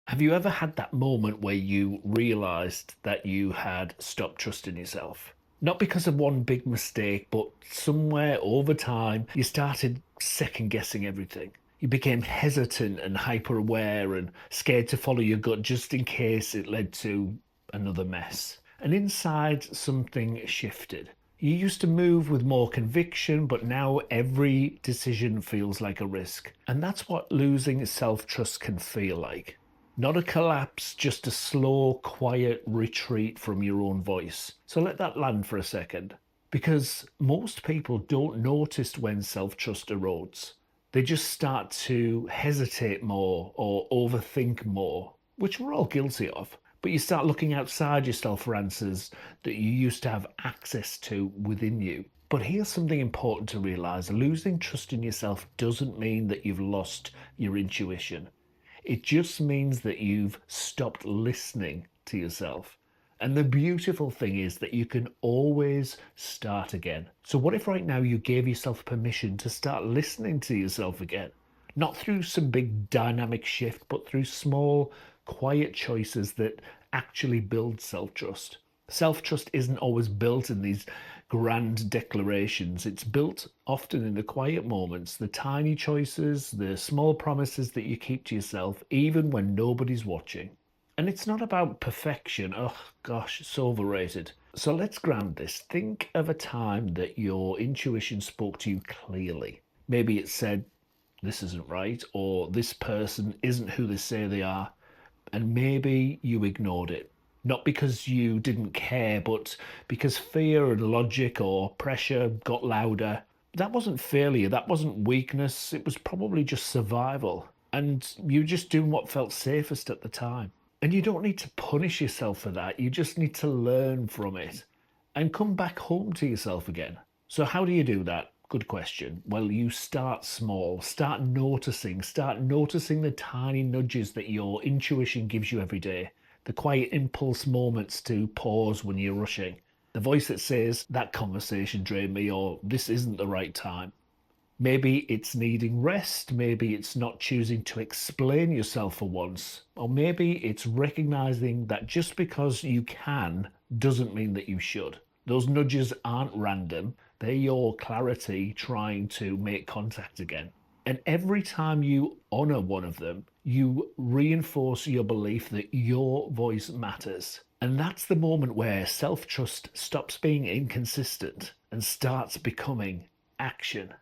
Have you ever had that moment where you realized that you had stopped trusting yourself? Not because of one big mistake, but somewhere over time, you started second guessing everything. You became hesitant and hyper aware and scared to follow your gut just in case it led to another mess. And inside, something shifted. You used to move with more conviction, but now every decision feels like a risk. And that's what losing self trust can feel like. Not a collapse, just a slow, quiet retreat from your own voice. So let that land for a second. Because most people don't notice when self trust erodes. They just start to hesitate more or overthink more, which we're all guilty of. But you start looking outside yourself for answers that you used to have access to within you. But here's something important to realize: losing trust in yourself doesn't mean that you've lost your intuition. It just means that you've stopped listening to yourself. And the beautiful thing is that you can always start again. So, what if right now you gave yourself permission to start listening to yourself again? Not through some big dynamic shift, but through small, quiet choices that actually build self trust. Self trust isn't always built in these grand declarations. It's built often in the quiet moments, the tiny choices, the small promises that you keep to yourself, even when nobody's watching. And it's not about perfection. Oh gosh, it's so overrated. So let's ground this. Think of a time that your intuition spoke to you clearly. Maybe it said, this isn't right, or this person isn't who they say they are. And maybe you ignored it. Not because you didn't care, but because fear and logic or pressure got louder. That wasn't failure, that wasn't weakness, it was probably just survival. And you were just doing what felt safest at the time. And you don't need to punish yourself for that, you just need to learn from it and come back home to yourself again. So, how do you do that? Good question. Well, you start small, start noticing the tiny nudges that your intuition gives you every day. The quiet impulse moments to pause when you're rushing. The voice that says, that conversation drained me, or this isn't the right time. Maybe it's needing rest, maybe it's not choosing to explain yourself for once, or maybe it's recognizing that just because you can doesn't mean that you should. Those nudges aren't random, they're your clarity trying to make contact again. And every time you honor one of them, you reinforce your belief that your voice matters. And that's the moment where self trust stops being inconsistent and starts becoming action.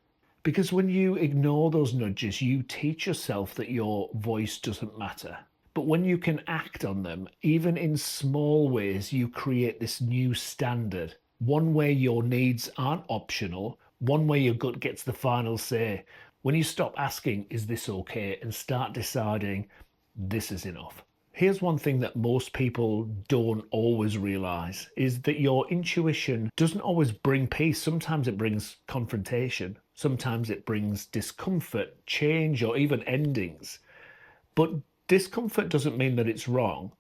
Because when you ignore those nudges, you teach yourself that your voice doesn't matter. But when you can act on them, even in small ways, you create this new standard. One where your needs aren't optional, one where your gut gets the final say. When you stop asking, is this okay, and start deciding, this is enough. Here's one thing that most people don't always realize is that your intuition doesn't always bring peace. Sometimes it brings confrontation. Sometimes it brings discomfort, change, or even endings. But discomfort doesn't mean that it's wrong.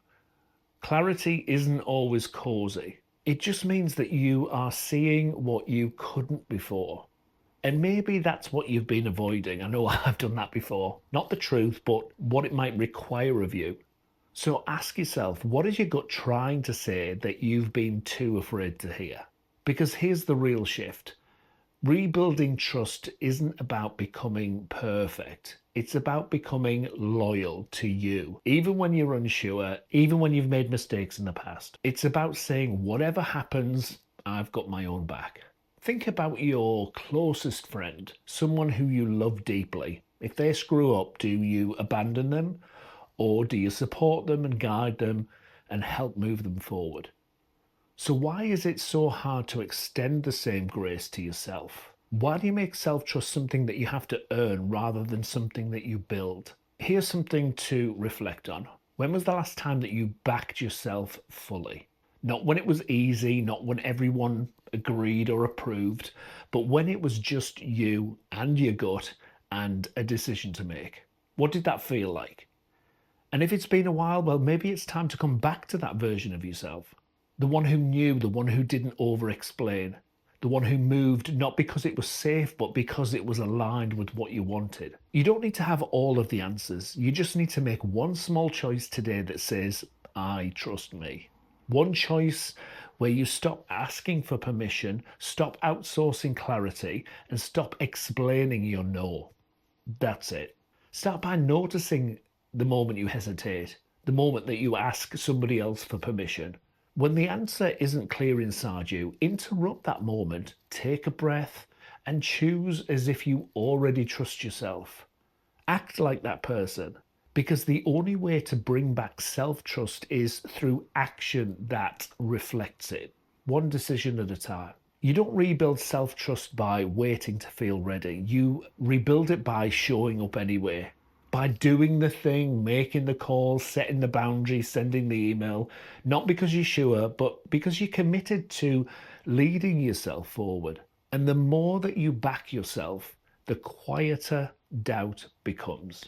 Clarity isn't always cozy. It just means that you are seeing what you couldn't before. And maybe that's what you've been avoiding. I know I've done that before. Not the truth, but what it might require of you. So ask yourself, what is your gut trying to say that you've been too afraid to hear? Because here's the real shift. Rebuilding trust isn't about becoming perfect. It's about becoming loyal to you, even when you're unsure, even when you've made mistakes in the past. It's about saying, whatever happens, I've got my own back. Think about your closest friend, someone who you love deeply. If they screw up, do you abandon them? Or do you support them and guide them and help move them forward? So why is it so hard to extend the same grace to yourself? Why do you make self-trust something that you have to earn rather than something that you build? Here's something to reflect on. When was the last time that you backed yourself fully? Not when it was easy, not when everyone agreed or approved, but when it was just you and your gut and a decision to make. What did that feel like? And if it's been a while, well, maybe it's time to come back to that version of yourself. The one who knew, the one who didn't over-explain, The one who moved not because it was safe, but because it was aligned with what you wanted. You don't need to have all of the answers. You just need to make one small choice today that says, I trust me. One choice where you stop asking for permission, stop outsourcing clarity, and stop explaining your no. That's it. Start by noticing the moment you hesitate, the moment that you ask somebody else for permission. When the answer isn't clear inside you, interrupt that moment, take a breath, and choose as if you already trust yourself. Act like that person, because the only way to bring back self-trust is through action that reflects it, one decision at a time. You don't rebuild self-trust by waiting to feel ready. You rebuild it by showing up anyway, by doing the thing, making the call, setting the boundary, sending the email, not because you're sure, but because you're committed to leading yourself forward. And the more that you back yourself, the quieter doubt becomes.